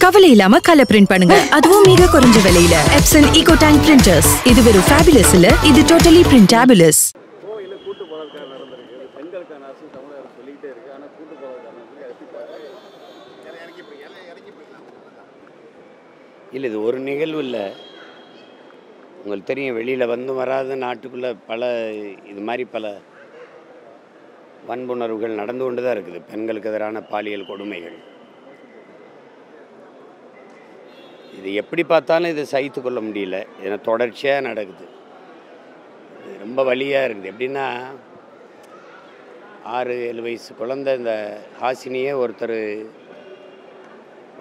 கவலை இல்லாம colour print பண்ணுங்க, அதுவும் மிக குறைஞ்ச விலையில. Epson eco tank printers. இது வெறும் ஃபேபுலஸ் இல்ல, இது டோட்டலி பிரிண்டபிளஸ். கோயில கூட்டு போறதுக்காக நடந்திருக்கு. பெண்களுக்கான அரசு தமிழக சொல்லிட்டே இருக்கு. ஆனா கூட்டு போறதுக்கான இல்லை, இது ஒரு நிகழ்வு இல்லை. உங்களுக்கு தெரியும், வெளியில் வந்து வராத நாட்டுக்குள்ளே இது மாதிரி பல வன்புணர்வுகள் நடந்து கொண்டு தான் இருக்குது. பெண்களுக்கு எதிரான பாலியல் கொடுமைகள். இது எப்படி பார்த்தாலும் இது சகித்து கொள்ள முடியல. ஏன்னா தொடர்ச்சியாக நடக்குது. இது ரொம்ப வலியாக இருக்குது. எப்படின்னா 6-7 வயசு குழந்தை இந்த ஹாசினியே ஒருத்தர்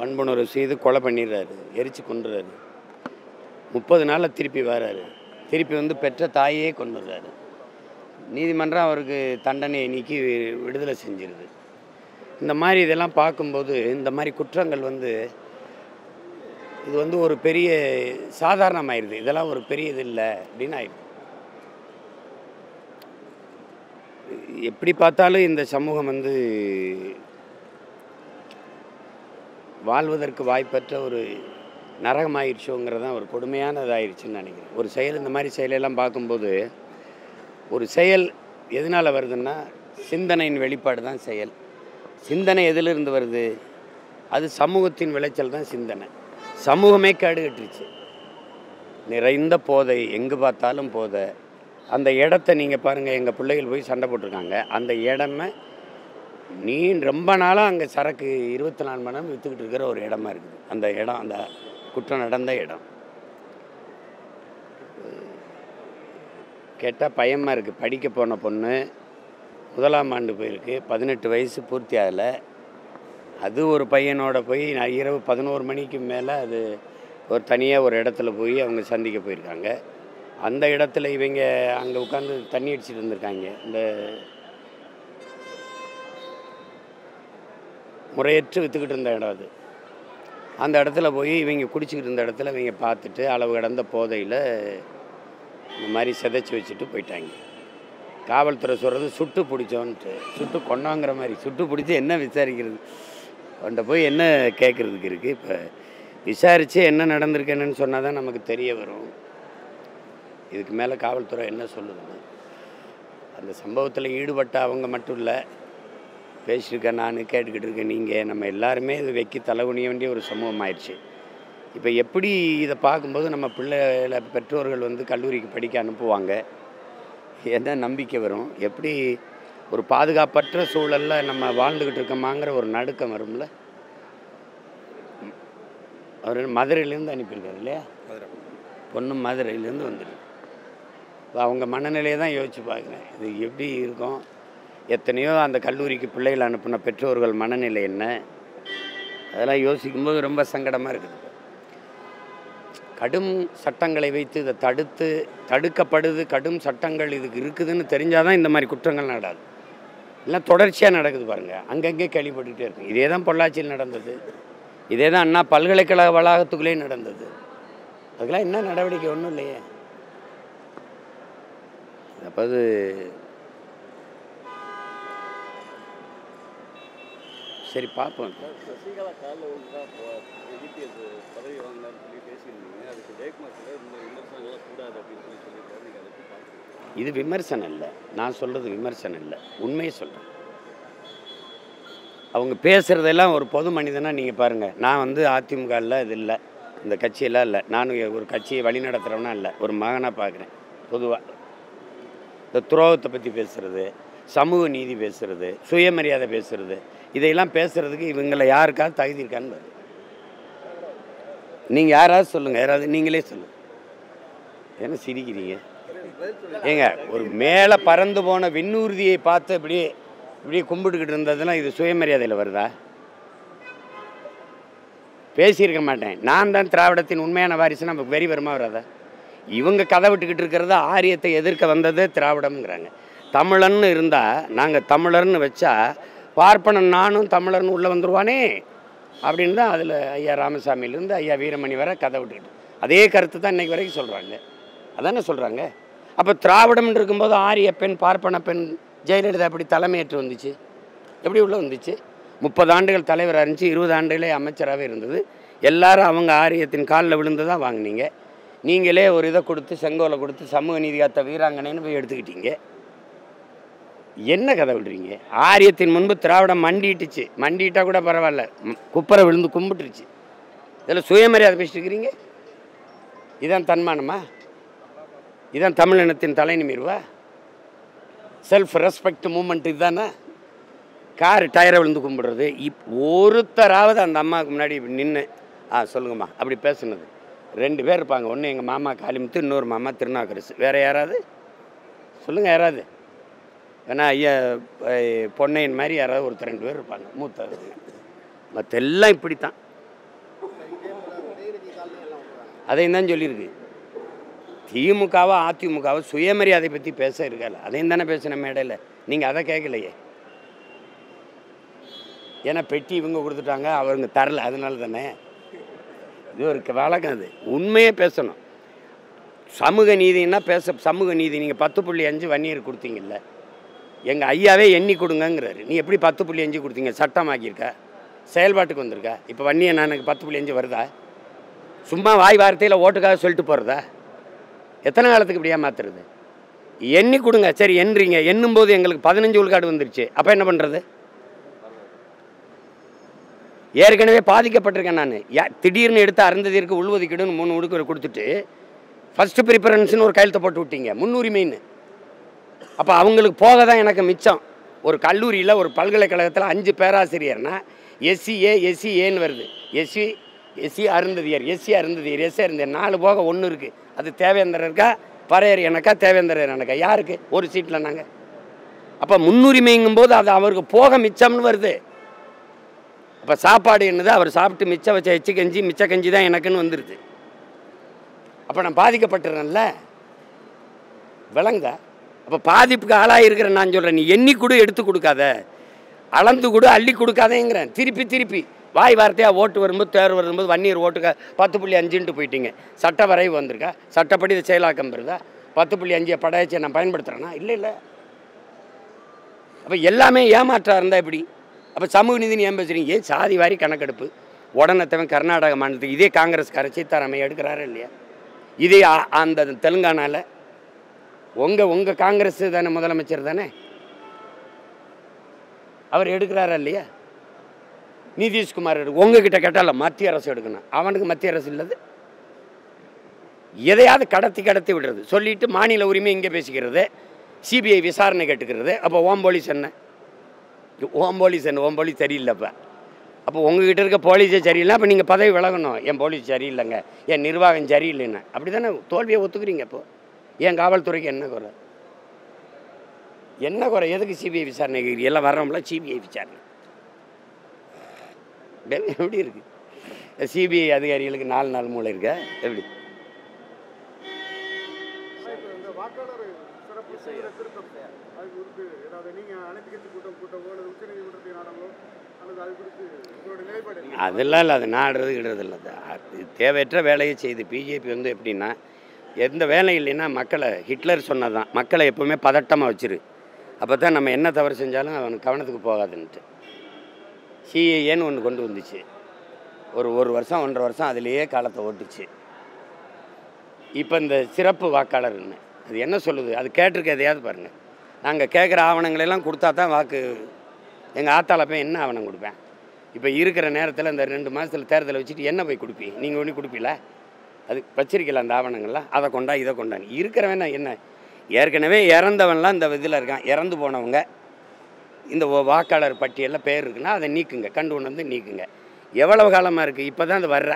வன்புணர்வு செய்து கொலை பண்ணிடுறாரு, எரிச்சு கொண்டுறாரு. 30 நாளில் திருப்பி வர்றாரு. திருப்பி வந்து பெற்ற தாயே கொண்டுறாரு. நீதிமன்றம் அவருக்கு தண்டனையை நீக்கி விடுதலை செஞ்சிருது. இந்த மாதிரி இதெல்லாம் பார்க்கும்போது இந்த மாதிரி குற்றங்கள் இது ஒரு பெரிய சாதாரணமாயிருது. இதெல்லாம் ஒரு பெரிய இது இல்லை அப்படின்னு ஆயிடுது. எப்படி பார்த்தாலும் இந்த சமூகம் வாழ்வதற்கு வாய்ப்பற்ற ஒரு நரகமாயிடுச்சோங்கிறதான் ஒரு கொடுமையானதாயிருச்சுன்னு நினைக்கிறேன். ஒரு செயல், இந்த மாதிரி செயலெல்லாம் பார்க்கும்போது, ஒரு செயல் எதனால் வருதுன்னா சிந்தனையின் வெளிப்பாடு தான் செயல். சிந்தனை எதிலிருந்து வருது? அது சமூகத்தின் விளைச்சல் தான் சிந்தனை. சமூகமே கேடுகட்டுருச்சு. நிறைந்த போதை, எங்கே பார்த்தாலும் போதை. அந்த இடத்த நீங்கள் பாருங்கள், எங்கள் பிள்ளைகள் போய் சண்டை போட்டிருக்காங்க. அந்த இடமே ரொம்ப நாளாக அங்கே சரக்கு 24 மணி நேரம் விற்றுக்கிட்டு இருக்கிற ஒரு இடமா இருக்குது. அந்த இடம், அந்த குற்றம் நடந்த இடம். கேட்டால் பயமாக இருக்குது. படிக்க போன பொண்ணு 1ஆம் ஆண்டு போயிருக்கு. 18 வயசு பூர்த்தி ஆகலை. அது ஒரு பையனோட போய் இரவு 11 மணிக்கு மேலே அது ஒரு தனியாக ஒரு இடத்துல போய் அவங்க சந்திக்க போயிருக்காங்க. அந்த இடத்துல இவங்க அங்கே உட்காந்து தண்ணி அடிச்சுட்டு இருந்திருக்காங்க. இந்த முறையற்று விற்றுக்கிட்டு இருந்த இடம் அது. அந்த இடத்துல போய் இவங்க குடிச்சிக்கிட்டு இருந்த இடத்துல இவங்க பார்த்துட்டு அளவு கடந்த போதையில் இந்த மாதிரி சிதைச்சி வச்சுட்டு போயிட்டாங்க. காவல்துறை சொல்கிறது சுட்டு பிடிச்சோன்ட்டு. சுட்டு கொண்டாங்கிற மாதிரி. சுட்டு பிடிச்சி என்ன விசாரிக்கிறது? அவன்கிட்ட போய் என்ன கேட்குறதுக்கு இருக்குது? இப்போ விசாரித்து என்ன நடந்திருக்கேன்னு சொன்னால் தான் நமக்கு தெரிய வரும். இதுக்கு மேலே காவல்துறை என்ன சொல்லுதுன்னு. அந்த சம்பவத்தில் ஈடுபட்ட அவங்க மட்டும் இல்லை, பேசியிருக்கேன் நான், கேட்டுக்கிட்டு இருக்கேன் நீங்கள், நம்ம எல்லாருமே இது வைக்கி தலைகுனிய வேண்டிய ஒரு சமூகம் ஆயிடுச்சு. இப்போ எப்படி இதை பார்க்கும்போது நம்ம பிள்ளைகளை பெற்றோர்கள் கல்லூரிக்கு படிக்க அனுப்புவாங்க, என்ன நம்பிக்கை வரும்? எப்படி ஒரு பாதுகாப்பற்ற சூழலில் நம்ம வாழ்ந்துக்கிட்டு இருக்கோமாங்கிற ஒரு நடுக்கம் வரும்ல. அவர் மதுரையிலேருந்து அனுப்பியிருக்காரு இல்லையா? பொண்ணு மதுரையிலேருந்து வந்துடும். அவங்க மனநிலையை தான் யோசித்து பார்க்குறேன். இது எப்படி இருக்கும்? எத்தனையோ அந்த கல்லூரிக்கு பிள்ளைகள் அனுப்பின பெற்றோர்கள் மனநிலை என்ன? அதெல்லாம் யோசிக்கும்போது ரொம்ப சங்கடமாக இருக்குது. கடும் சட்டங்களை வைத்து இதை தடுக்கப்படுது. கடும் சட்டங்கள் இதுக்கு இருக்குதுன்னு தெரிஞ்சால் தான் இந்த மாதிரி குற்றங்கள் நடாது. எல்லாம் தொடர்ச்சியாக நடக்குது பாருங்கள். அங்கங்கே கேள்விப்பட்டுக்கிட்டே இருக்கும். இதே தான் பொள்ளாச்சியில் நடந்தது. இதே தான் அண்ணா பல்கலைக்கழக வளாகத்துக்குள்ளே நடந்தது. அதுக்கெல்லாம் என்ன நடவடிக்கை? ஒன்றும் இல்லையே. அப்போ அது சரி பார்ப்போம். சசிகலா காலில் பதவி வாங்கினார்னு சொல்லி பேசியிருந்தீங்க. அதுக்கு ஜெயக்குமார் இந்த விமர்சனங்கள்லாம் கூடாது அப்படின்னு சொல்லியிருக்காரு. நீங்கள் அதை பார்த்து இது விமர்சனம் இல்லை. நான் சொல்கிறது விமர்சனம் இல்லை, உண்மையை சொல்கிறேன். அவங்க பேசுகிறதெல்லாம் ஒரு பொது மனிதனாக நீங்கள் பாருங்கள். நான் அதிமுகவில் இது இல்லை, இந்த கட்சியெல்லாம் இல்லை. நான் ஒரு கட்சியை வழி நடத்துகிறவனா இல்லை, ஒரு மகனாக பார்க்குறேன். பொதுவாக இந்த துரோகத்தை பற்றி பேசுகிறது, சமூக நீதி பேசுகிறது, சுயமரியாதை பேசுகிறது, இதையெல்லாம் பேசுகிறதுக்கு இவங்களை யாருக்காவது தகுதி இருக்கான்னு பாரு. நீங்கள் யாராவது சொல்லுங்கள், யாராவது நீங்களே சொல்லுங்கள். என்ன சிரிக்கிறீங்க? ஏங்க, ஒரு மேலே பறந்து போன விண்ணூர்தியை பார்த்து இப்படியே கும்பிட்டுக்கிட்டு இருந்ததுலாம் இது சுயமரியாதையில் வருதா? பேசியிருக்க மாட்டேன். நான் தான் திராவிடத்தின் உண்மையான வாரிசு. நமக்கு வெறி வருமா வராதா? இவங்க கதை விட்டுக்கிட்டு இருக்கிறத ஆரியத்தை எதிர்க்க வந்ததே திராவிடம்ங்கிறாங்க. தமிழன்னு இருந்தால், நாங்கள் தமிழர்னு வச்சா பார்ப்பனன் நானும் தமிழர்னு உள்ளே வந்துடுவானே அப்படின்னு தான் அதில் ஐயா ராமசாமியிலேருந்து ஐயா வீரமணி வரை கதை விட்டுக்கிட்டு அதே கருத்து தான் இன்றைக்கி வரைக்கும் சொல்கிறாங்க. அதானே சொல்கிறாங்க. அப்போ திராவிடம் இருக்கும்போது ஆரிய பெண் பார்ப்பன பெண் ஜெயலலிதா எப்படி தலைமையேற்று வந்துச்சு? எப்படி உள்ள வந்துச்சு? 30 ஆண்டுகள் தலைவராக இருந்துச்சு, 20 ஆண்டுகளே அமைச்சராகவே இருந்தது. எல்லாரும் அவங்க ஆரியத்தின் காலில் விழுந்து தான் வாங்கினீங்க. நீங்களே ஒரு இதை கொடுத்து செங்கோலை கொடுத்து சமூக நீதி காத்த வீராங்கனைன்னு போய் எடுத்துக்கிட்டீங்க. என்ன கதை விடுறீங்க? ஆரியத்தின் முன்பு திராவிடம் மண்டிட்டுச்சு. மண்டிட்டா கூட பரவாயில்ல, குப்பரை விழுந்து கும்பிட்டுருச்சு. இதில் சுயமரியாதை பேசிட்டு இருக்கிறீங்க. இதான் தன்மானமா? இதான் தமிழினத்தின் தலை நிமிர்வா? செல்ஃப் ரெஸ்பெக்ட் மூமெண்ட் இதுதானே? கார் டயரை விழுந்து கும்பிடுறது. ஒருத்தராவது அந்த அம்மாவுக்கு முன்னாடி நின்று சொல்லுங்கம்மா அப்படி பேசுனது 2 பேர் இருப்பாங்க. ஒன்று எங்கள் மாமா காளிமுத்து, இன்னொரு மாமா திருநாக்கரசு. வேறு யாராவது சொல்லுங்கள், யாராவது? ஏன்னா ஐயா பொன்னையன் மாதிரி யாராவது ஒருத்தர் 2 பேர் இருப்பாங்க மூத்தது. மற்றெல்லாம் இப்படித்தான். அதையும் தான் சொல்லியிருக்கு. திமுகவோ அதிமுகவோ சுயமரியாதை பற்றி பேச இருக்கல, அதையும் தானே பேசின மேடையில். நீங்கள் அதை கேட்கலையே. ஏன்னா பெட்டி இவங்க கொடுத்துட்டாங்க, அவங்க தரல, அதனால தானே. இது ஒரு வழக்கம். அது உண்மையே பேசணும். சமூக நீதினா சமூக நீதி. நீங்கள் 10.5 வன்னியர் கொடுத்தீங்கல்ல, எங்கள் ஐயாவே எண்ணி கொடுங்கங்கிறாரு. நீ எப்படி 10.5 கொடுத்தீங்க? சட்டமாக்கியிருக்கா? செயல்பாட்டுக்கு வந்திருக்கா? இப்போ வன்னிய நானுக்கு 10.5 வருதா? சும்மா வாய் வார்த்தையில் ஓட்டுக்காக சொல்லிட்டு போகிறதா? எத்தனை காலத்துக்கு இப்படியா மாற்றுறது? எண்ணி கொடுங்க. சரி எண்றீங்க, எண்ணும்போது எங்களுக்கு 15 விழுக்காடு வந்துருச்சு. அப்போ என்ன பண்ணுறது? ஏற்கனவே பாதிக்கப்பட்டிருக்கேன் நான். திடீர்னு எடுத்து அருந்ததிற்கு உள்ஒதுக்கீடுன்னு 3 ஒதுக்கீடு கொடுத்துட்டு ஃபஸ்ட்டு ப்ரிஃபரன்ஸ்னு ஒரு கையெழுத்தை போட்டு விட்டீங்க, முன்னுரிமைன்னு. அப்போ அவங்களுக்கு போக தான் எனக்கு மிச்சம். ஒரு கல்லூரியில் ஒரு பல்கலைக்கழகத்தில் 5 பேராசிரியர்னா எஸ்சிஏன்னு வருது. எஸ்சி அருந்ததியர் 4 போக 1 இருக்குது. அது தேவேந்திரர் இருக்கா, பறையர் எனக்கா, தேவேந்திரர் எனக்கா? யாருக்கு? ஒரு சீட்டில் நாங்கள். அப்போ முன்னுரிமைங்கும்போது அது அவருக்கு போக மிச்சம்னு வருது. அப்போ சாப்பாடு என்னது? அவர் சாப்பிட்டு மிச்சம் வச்ச எச்சு கஞ்சி மிச்ச கஞ்சி தான் எனக்குன்னு வந்துடுது. அப்போ நான் பாதிக்கப்பட்டுறேன்ல, விளங்குதா? அப்போ பாதிப்புக்கு ஆளாக இருக்கிறேன் நான் சொல்கிறேன். நீ எண்ணி கொடு, எடுத்து கொடுக்காத, அளந்து கொடு, அள்ளி கொடுக்காதேங்கிறேன். திருப்பி வாய் வார்த்தையாக ஓட்டு வரும்போது தேர்வு வரும்போது வன்னியர் ஓட்டுக்க 10.5ன்ட்டு போயிட்டீங்க. சட்ட வரைவு வந்திருக்கா? சட்டப்படி இதை செயலாக்கம் பெறுதா? 10.5 படையாச்சியை நான் பயன்படுத்துகிறேன்னா? இல்லை. அப்போ எல்லாமே ஏமாற்றா இருந்தால் எப்படி? அப்போ சமூக நீதினு ஏன் பேசுகிறீங்க? சாதி வாரி கணக்கெடுப்பு உடனேத்தவன் கர்நாடக மாநிலத்துக்கு இதே காங்கிரஸ்கார சீதாராமையா எடுக்கிறாரா இல்லையா? இதே அந்த தெலுங்கானாவில் உங்கள் காங்கிரஸ் தானே முதலமைச்சர் தானே, அவர் எடுக்கிறாரா இல்லையா? நிதிஷ்குமார் உங்ககிட்ட கேட்டால மத்திய அரசு எடுக்கணும். அவனுக்கு மத்திய அரசு இல்லது. எதையாவது கடத்தி விடுறது, சொல்லிட்டு மாநில உரிமை இங்கே பேசிக்கிறது, சிபிஐ விசாரணை கேட்டுக்கிறது. அப்போ ஓம் போலீஸ் சரியில்லைப்பா. அப்போ உங்ககிட்ட இருக்க போலீஸே சரியில்லை, அப்போ நீங்கள் பதவி விலகணும். என் போலீஸ் சரியில்லைங்க, என் நிர்வாகம் சரியில்லைன்னு. அப்படி தானே தோல்வியை ஒத்துக்கிறீங்க. அப்போ என் காவல்துறைக்கு என்ன குறை? எதுக்கு சிபிஐ விசாரணை கேட்குறீங்க? எல்லாம் வர்றவங்கள சிபிஐ விசாரணை எப்படி இருக்கு? சிபிஐ அதிகாரிகளுக்கு 4 நாள் மூளை இருக்கா? எப்படி? அதெல்லாம் இல்லை, அது நாடுறது கிடுறது இல்லை. தேவையற்ற வேலையை செய்து பிஜேபி எப்படின்னா, எந்த வேலை இல்லைன்னா மக்களை, ஹிட்லர் சொன்னதான், மக்களை எப்போவுமே பதட்டமாக வச்சிரு, அப்போ தான் நம்ம என்ன தவறு செஞ்சாலும் அவனுக்கு கவனத்துக்கு போகாதுன்ட்டு. சிஏஏன்னு ஒன்று கொண்டு வந்துச்சு. ஒரு 1 வருஷம் 1.5 வருஷம் அதிலேயே காலத்தை ஓட்டுச்சு. இப்போ இந்த சிறப்பு வாக்காளர்னு அது என்ன சொல்லுது? அது கேட்டிருக்க எதையாவது பாருங்கள். நாங்கள் கேட்குற ஆவணங்களெல்லாம் கொடுத்தா தான் வாக்கு. எங்கள் ஆத்தால போய் என்ன ஆவணம் கொடுப்பேன்? இப்போ இருக்கிற நேரத்தில் இந்த 2 மாதத்தில் தேர்தலை வச்சுட்டு என்ன போய் கொடுப்பீங்க? நீங்கள் ஒன்றும் கொடுப்பீங்களா? அது வச்சிருக்கல அந்த ஆவணங்கள்லாம், அதை கொண்டா இதை கொண்டான்னு இருக்கிறவன் என்ன? ஏற்கனவே இறந்தவன்லாம் இந்த இதில் இருக்கான். இறந்து போனவங்க இந்த வாக்காளர் பட்டியலில் பேர் இருக்குன்னா அதை நீக்குங்க, கண்டு கொண்டு நீக்குங்க. எவ்வளவு காலமாக இருக்குது? இப்போ தான் அது வர்ற.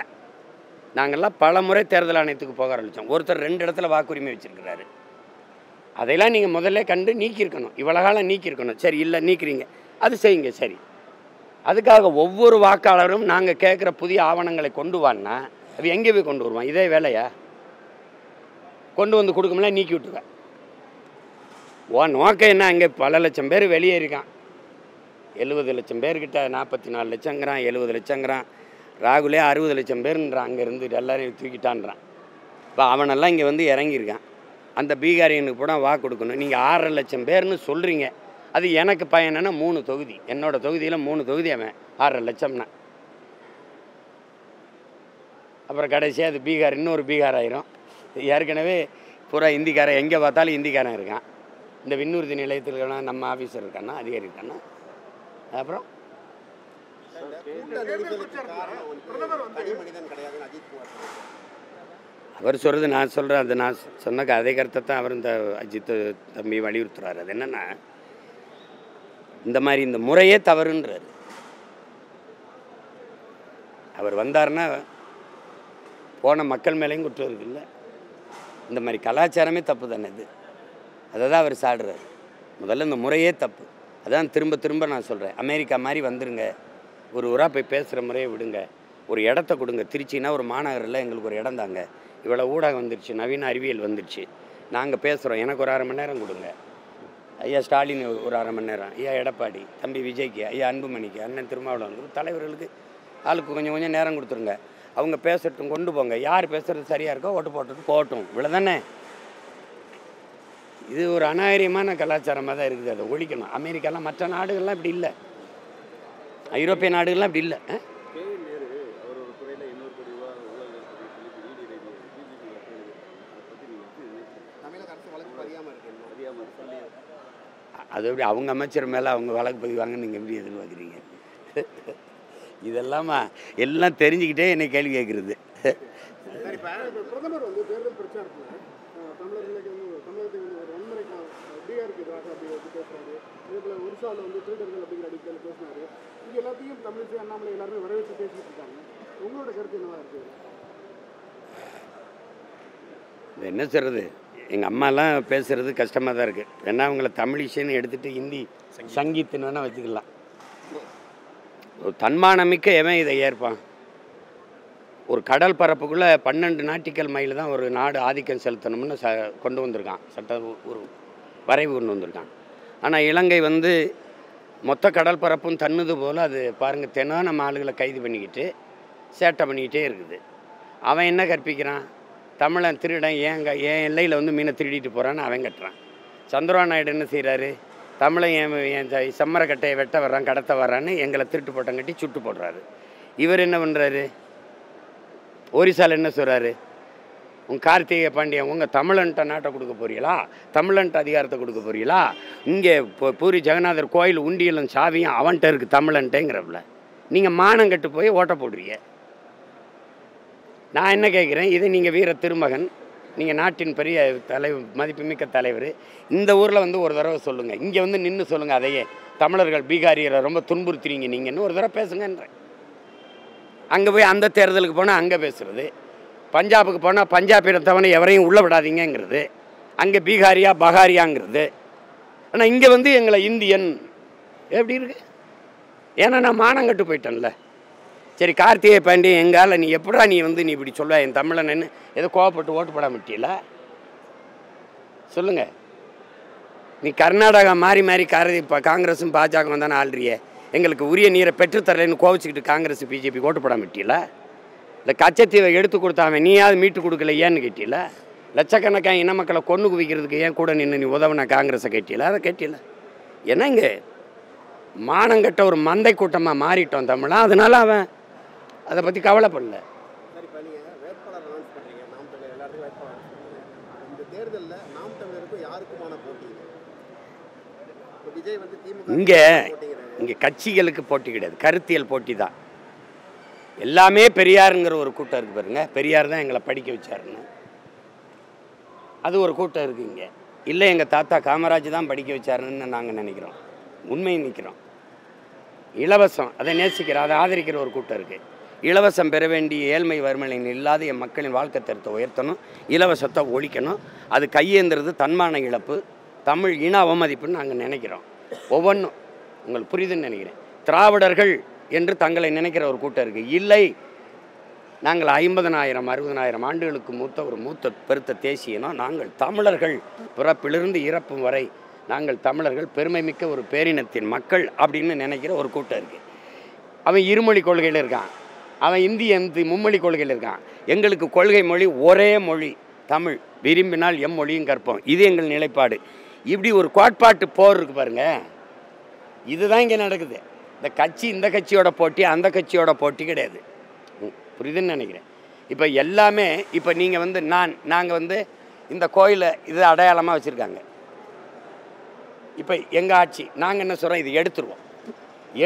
நாங்கள்லாம் பல முறை தேர்தல் ஆணையத்துக்கு போக ஆரம்பித்தோம். ஒருத்தர் 2 இடத்துல வாக்குரிமை வச்சுருக்கிறாரு. அதையெல்லாம் நீங்கள் முதல்ல கண்டு நீக்கியிருக்கணும். இவ்வளோ காலம் நீக்கியிருக்கணும். சரி, இல்லை நீக்கிறீங்க, அது செய்யுங்க. சரி, அதுக்காக ஒவ்வொரு வாக்காளரும் நாங்கள் கேட்குற புதிய ஆவணங்களை கொண்டு வான்னா அது எங்கே போய் கொண்டு வருவான்? இதே வேலையா? கொண்டு வந்து கொடுக்கும்ல, நீக்கி விட்டுருவேன். நோக்கம் என்ன? அங்கே பல லட்சம் பேர் வெளியேறிக்கான். 70 லட்சம் பேர்கிட்ட 44 லட்சங்கிறான், 70 லட்சங்கிறான். ராகுலே 60 லட்சம் பேருன்றான். அங்கேருந்து எல்லாரையும் தூக்கிட்டான்றான். இப்போ அவனெல்லாம் இங்கே இறங்கியிருக்கான். அந்த பீகாரியனுக்கு கூட வாக்கு கொடுக்கணும். நீங்கள் 6.5 லட்சம் பேர்னு சொல்கிறீங்க. அது எனக்கு பயனா 3 தொகுதி, என்னோடய தொகுதியில் 3 தொகுதி அவன் 6.5 லட்சம்னா, அப்புறம் கடைசியாக அது பீகார் இன்னொரு பீகார் ஆயிரும். ஏற்கனவே பூரா இந்திக்காரன், எங்கே பார்த்தாலும் இந்திக்காரன் இருக்கான். இந்த விண்ணூர்தி நிலையத்தில் இருக்கானா, நம்ம ஆஃபீஸர் இருக்கானா, அதிகாரி இருக்கானா. அப்புறம் அவர் சொல்கிறது நான் சொல்கிறேன், அது நான் சொன்ன அதே கருத்தை தான் அவர் இந்த அஜித் தம்பி வலியுறுத்துறாரு. அது என்னென்னா, இந்த மாதிரி இந்த முறையே தவறுன்றார். அவர் வந்தார்னா போன மக்கள் மேலேயும் குற்றம் இருக்குல்ல. இந்த மாதிரி கலாச்சாரமே தப்பு தானே இது. அதை தான் அவர் சாடுறாரு. முதல்ல இந்த முறையே தப்பு. அதான் திரும்ப திரும்ப நான் சொல்கிறேன், அமெரிக்கா மாதிரி வந்துடுங்க, ஒரு ஊராக போய் பேசுகிற முறையை விடுங்க, ஒரு இடத்த கொடுங்க. திருச்சின்னா ஒரு மாநகரில் எங்களுக்கு ஒரு இடம் தாங்க, இவ்வளோ ஊடகம் வந்துடுச்சு, நவீன அறிவியல் வந்துடுச்சு, நாங்கள் பேசுகிறோம், எனக்கு ஒரு 1/2 மணி நேரம் கொடுங்க. ஐயா ஸ்டாலின் ஒரு 1/2 மணி நேரம், ஐயா எடப்பாடி, தம்பி விஜய்க்கு, ஐயா அன்புமணிக்கு, அண்ணன் திருமாவளவன் தலைவர்களுக்கு ஆளுக்கு கொஞ்சம் கொஞ்சம் நேரம் கொடுத்துருங்க. அவங்க பேசட்டும், கொண்டு போங்க. யார் பேசுகிறது சரியாக இருக்கோ ஓட்டு போட்டுட்டு போகட்டும், இவ்வளோதானே. இது ஒரு அநாகரிகமான கலாச்சாரமாக தான் இருக்குது. அதை ஒழிக்கணும். அமெரிக்காலாம், மற்ற நாடுகள்லாம் இப்படி இல்லை, ஐரோப்பிய நாடுகள்லாம் இப்படி இல்லை. அது எப்படி அவங்க அமைச்சர் மேலே அவங்க வழக்கு பதிவாங்கன்னு நீங்கள் எப்படி எதிர்பார்க்குறீங்க? இதெல்லாமா எல்லாம் தெரிஞ்சுக்கிட்டே என்னை கேள்வி கேட்குறது. பிரதமர் வந்து தேர்தல் பிரச்சாரத்தில் தமிழர்களுக்கு தமிழகத்துக்கு ஒரு வன்முறைக்கு பீகாருக்கு எதிராக அப்படி பேசுறாரு. இதேபோல் ஒரிசாவில் வந்து திருடர்கள் அப்படிங்கிற அடிப்படையில் பேசினாரு. இது எல்லாத்தையும் தமிழிசை அண்ணாமலை எல்லாருமே வரவேற்று பேசிட்டு இருக்காங்க. உங்களோட கருத்து என்னவா இருக்குது? என்ன சொல்கிறது, எங்கள் அம்மாலாம் பேசுகிறது கஷ்டமாக தான் இருக்குது. ஏன்னா அவங்கள தமிழிசைன்னு எடுத்துகிட்டு ஹிந்தி சங்கீத்துன்னு வேணால் வச்சுக்கலாம். ஒரு தன்மானமிக்க எவன் இதை ஏற்பான்? ஒரு கடல் பரப்புக்குள்ளே 12 நாட்டிக்கல் மைல் தான் ஒரு நாடு ஆதிக்கம் செலுத்தணும்னு கொண்டு வந்திருக்கான், சட்ட ஒரு வரைவு கொண்டு வந்திருக்கான். ஆனால் இலங்கை வந்து மொத்த கடல் பரப்பும் தன்னுது போல் அது பாருங்கள், தினம் நம்ம ஆளுகளை கைது பண்ணிக்கிட்டு சேட்டை பண்ணிக்கிட்டே இருக்குது. அவன் என்ன கற்பிக்கிறான்? தமிழன் திருடன் என் எல்லையில் வந்து மீனை திருடிட்டு போகிறான்னு அவன் கட்டுறான். சந்திரபாபு நாயுடு என்ன செய்கிறாரு? தமிழன் என் செம்மரக்கட்டையை வெட்ட வர்றான், கடத்த வர்றான்னு எங்களை திருட்டு போட்டம் கட்டி சுட்டு போடுறாரு. இவர் என்ன பண்ணுறாரு? ஒரிசாவில் என்ன சொல்கிறாரு? உங்கள் கார்த்திகை பாண்டியன் உங்கள் தமிழன்ட்ட நாட்டை கொடுக்க போறீங்களா, தமிழன்ட்ட அதிகாரத்தை கொடுக்க போறீங்களா? இங்கே பூரி ஜெகநாதர் கோயில் உண்டியலும் சாவியும் அவன்கிட்ட இருக்குது தமிழன்ட்டேங்கிறப்பல நீங்கள் மானம் கட்டு போய் ஓட்ட போடுறீங்க. நான் என்ன கேட்குறேன், இது நீங்கள் வீர திருமகன், நீங்கள் நாட்டின் பெரிய தலைவர், மதிப்புமிக்க தலைவர், இந்த ஊரில் வந்து ஒரு தடவை சொல்லுங்கள், இங்கே வந்து நின்று சொல்லுங்கள், அதையே தமிழர்கள் பீகாரியரை ரொம்ப துன்புறுத்துறீங்க நீங்கன்னு ஒரு தடவை பேசுங்கன்றேன். அங்கே போய் அந்த தேர்தலுக்கு போனால் அங்கே பேசுகிறது, பஞ்சாபுக்கு போனால் பஞ்சாபினத்தவனை எவரையும் உள்ளே விடாதீங்கிறது, அங்கே பீகாரியா பகாரியாங்கிறது. ஆனால் இங்கே வந்து எங்களை இந்தியன் எப்படி இருக்கு? ஏன்னா நான் மானங்கட்டு போயிட்டேன்ல. சரி, கார்த்திகை பாண்டியன் எங்கால நீ எப்படா நீ வந்து நீ இப்படி சொல்ல என் தமிழன்னு ஏதோ கோவப்பட்டு ஓட்டு போட மாட்டியல சொல்லுங்கள். நீ கர்நாடகா மாறி மாறி இப்போ காங்கிரஸும் பாஜகவும் தானே ஆள்றிய, எங்களுக்கு உரிய நீரை பெற்றுத்தரலைன்னு கோவிச்சுக்கிட்டு காங்கிரஸ் பிஜேபி ஓட்டு போட மாட்டியல. இல்லை கச்சத்தீவை எடுத்து கொடுத்தாம நீயாவது மீட்டு கொடுக்கல ஏன்னு கேட்டியல. லட்சக்கணக்கான இன மக்களை கொண்டு குவிக்கிறதுக்கு ஏன் கூட நின்று நீ உதவுன காங்கிரஸை கேட்டியல, அதை கேட்டியல. ஏன்னா இங்கே மானங்கட்ட ஒரு மந்தை கூட்டமாக மாறிட்டோம் தமிழா, அதனால அவன் அதை பற்றி கவலைப்படல. சரி, இப்போ நீங்கள் வேட்பாளர் அனௌன்ஸ் பண்ணுறீங்க, நாம் தமிழர் எல்லாருக்கும் வேட்பாளர். இந்த தேர்தலில் நாம் தமிழருக்கும் யாருக்குமான போட்டி? இப்போ விஜய் வந்து திமுக இங்கே கட்சிகளுக்கு போட்டி கிடையாது, கருத்தியல் போட்டி தான். எல்லாமே பெரியாருங்கிற ஒரு கூட்டம் இருக்குது பாருங்க, பெரியார் தான் எங்களை படிக்க வச்சாருன்னு அது ஒரு கூட்டம் இருக்குது இங்கே. இல்லை எங்கள் தாத்தா காமராஜ் தான் படிக்க வச்சாருன்னு நாங்கள் நினைக்கிறோம், உண்மையை நிற்கிறோம். இலவசம் அதை நேசிக்கிற அதை ஆதரிக்கிற ஒரு கூட்டம் இருக்குது. இலவசம் பெற வேண்டிய ஏழ்மை வறுமையில் இல்லாத என் மக்களின் வாழ்க்கை தரத்தை உயர்த்தணும், இலவசத்தை ஒழிக்கணும். அது கையேந்துறது தன்மான இழப்பு, தமிழ் இன அவமதிப்புன்னு நாங்கள் நினைக்கிறோம். ஒவ்வொன்றும் உங்களுக்கு புரியுதுன்னு நினைக்கிறேன். திராவிடர்கள் என்று தங்களை நினைக்கிற ஒரு கூட்டம் இருக்குது. இல்லை, நாங்கள் 50,000 60,000 ஆண்டுகளுக்கு மூத்த பெருத்த தேசியனோம், நாங்கள் தமிழர்கள், பிறப்பிலிருந்து இறப்பும் வரை நாங்கள் தமிழர்கள், பெருமை மிக்க ஒரு பேரினத்தின் மக்கள் அப்படின்னு நினைக்கிற ஒரு கூட்டம் இருக்குது. அவன் இருமொழி கொள்கையில் இருக்கான், அவன் இந்திய மும்மொழி கொள்கையில் இருக்கான். எங்களுக்கு கொள்கை மொழி ஒரே மொழி, தமிழ், விரும்பினால் மொழியும் கற்போம், இது எங்கள் நிலைப்பாடு. இப்படி ஒரு கோட்பாட்டு போர் இருக்குது பாருங்கள், இதுதான் இங்கே நடக்குது. இந்த கட்சி இந்த கட்சியோட போட்டி அந்த கட்சியோட போட்டி கிடையாது. புரியுதுன்னு நினைக்கிறேன். இப்போ எல்லாமே இப்போ நீங்கள் வந்து நாங்கள் இந்த கோயிலை இது அடையாளமாக வச்சுருக்காங்க. இப்போ எங்கள் ஆட்சி நாங்கள் என்ன சொல்கிறோம், இது எடுத்துருவோம்.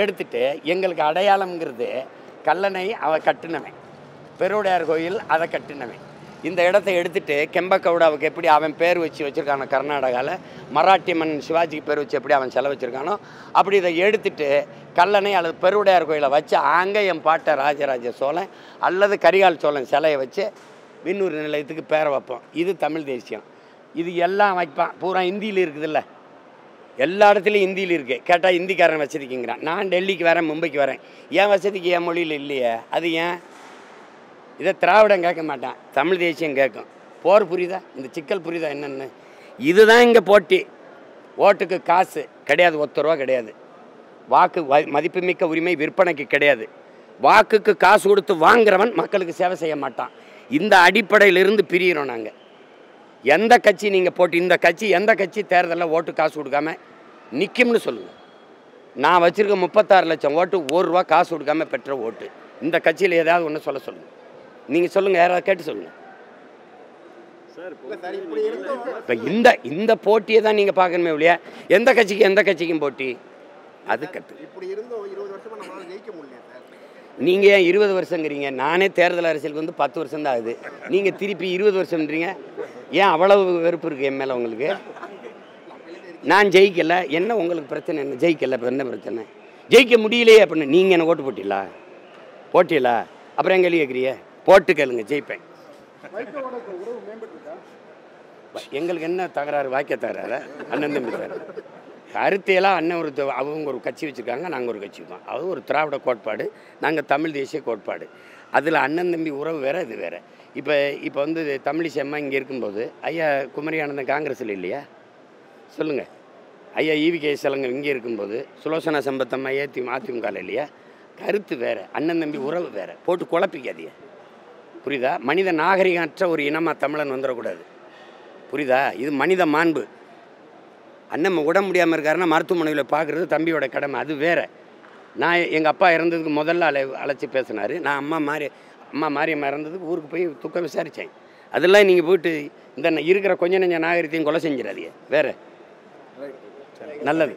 எடுத்துட்டு எங்களுக்கு அடையாளம்ங்கிறது கல்லணை அவன் கட்டினவன், பெருவுடையார் கோயில் அதை கட்டினவன். இந்த இடத்த எடுத்துட்டு கெம்பகவுடாவுக்கு எப்படி அவன் பேர் வச்சுருக்கானோ கர்நாடகாவில், மராட்டி மன்னன் சிவாஜிக்கு பேர் வச்சு எப்படி அவன் செலவு வச்சுருக்கானோ அப்படி இதை எடுத்துட்டு கல்லணை அல்லது பெருவுடையார் கோயிலை வச்சு அங்கே என் பாட்டை ராஜராஜ சோழன் அல்லது கரிகால் சோழன் சிலையை வச்சு விண்ணூர் நிலையத்துக்கு பேரை வைப்போம். இது தமிழ் தேசியம். இது எல்லாம் வைப்பான். பூரா ஹிந்தியில் இருக்குதுல்ல, எல்லா இடத்துலையும் ஹிந்தியில் இருக்குது. கேட்டால் ஹிந்திக்காரன் வசதிக்குங்கிறான். நான் டெல்லிக்கு வரேன், மும்பைக்கு வரேன், என் வசதிக்கு என் மொழியில் இல்லையே. அது ஏன்? இதை திராவிடம் கேட்க மாட்டான், தமிழ் தேசியம் கேட்கும். போர் புரியுதா? இந்த சிக்கல் புரியுதா என்னென்னு? இதுதான் இங்கே போட்டி. ஓட்டுக்கு காசு கிடையாது, ₹1 கிடையாது. வாக்கு மதிப்புமிக்க உரிமை விற்பனைக்கு கிடையாது. வாக்குக்கு காசு கொடுத்து வாங்குறவன் மக்களுக்கு சேவை செய்ய மாட்டான். இந்த அடிப்படையிலிருந்து பிரிகிறோம் நாங்கள். எந்த கட்சி நீங்கள் போட்டு இந்த கட்சி எந்த கட்சி தேர்தலில் ஓட்டு காசு கொடுக்காம நிற்கும்னு சொல்லுங்கள். நான் வச்சுருக்க 36 லட்சம் ஓட்டு ₹1 காசு கொடுக்காம பெற்ற ஓட்டு. இந்த கட்சியில் ஏதாவது ஒன்று சொல்லுங்கள். நீங்கள் சொல்லுங்கள், யாராவது கேட்டு சொல்லுங்கள். இப்போ இந்த போட்டியை தான் நீங்கள் பார்க்கணுமே இல்லையா? எந்த கட்சிக்கும் போட்டி அது கட்டு. நீங்கள் ஏன் 20 வருஷங்கிறீங்க? நானே தேர்தல் அரசியலுக்கு 10 வருஷம் தான் ஆகுது. நீங்கள் திருப்பி 20 வருஷம்ன்றீங்க. ஏன் அவ்வளவு வெறுப்பு இருக்குது என் மேலே உங்களுக்கு? நான் ஜெயிக்கலை, என்ன உங்களுக்கு பிரச்சனை? என்ன ஜெயிக்கலை, இப்போ என்ன பிரச்சனை? ஜெயிக்க முடியலையே அப்படின்னு நீங்கள் என்ன ஓட்டு போட்டிங்களா? அப்புறம் எங்கே கேட்குறீங்க? போட்டு கேளுங்க, ஜெயிப்பேன். எங்களுக்கு என்ன தகராறு? வாக்கிய தகராறு, அண்ணன் தம்பி தகராறு. கருத்தையெல்லாம் அண்ணன் அவங்க ஒரு கட்சி வச்சுருக்காங்க, நாங்கள் ஒரு கட்சி இருக்கோம். அது ஒரு திராவிட கோட்பாடு, நாங்கள் தமிழ் தேசிய கோட்பாடு. அதில் அண்ணன் தம்பி உறவு வேறு, இது வேறு. இப்போ தமிழிசை அம்மா இங்கே இருக்கும்போது ஐயா குமரி ஆனந்தன் காங்கிரஸில் இல்லையா? சொல்லுங்கள். ஐயா ஈவிகே சலங்கர் இங்கே இருக்கும்போது சுலோசனா சம்பத்தம்மா அதிமுகவில் இல்லையா? கருத்து வேறு, அண்ணன் தம்பி உறவு வேறு. போட்டு குழப்பிக்காதீங்க, புரியுதா? மனித நாகரிகமற்ற ஒரு இனமாக தமிழன் வந்துடக்கூடாது, புரியுதா? இது மனித மாண்பு. அண்ணன் உடம்பு முடியாமல் இருக்காருன்னா மருத்துவமனையில் பார்க்குறது தம்பியோட கடமை, அது வேறு. நான் எங்கள் அப்பா இறந்ததுக்கு முதல்ல அழைச்சி பேசினார். நான் அம்மா மாரியம்மா இறந்ததுக்கு ஊருக்கு போய் துக்கம் விசாரித்தேன். அதெல்லாம் நீங்கள் போய்ட்டு இந்த இருக்கிற கொஞ்ச நெஞ்ச நாகரிகத்தையும் கொலை செஞ்சிடாதீங்க. வேறு நல்லது.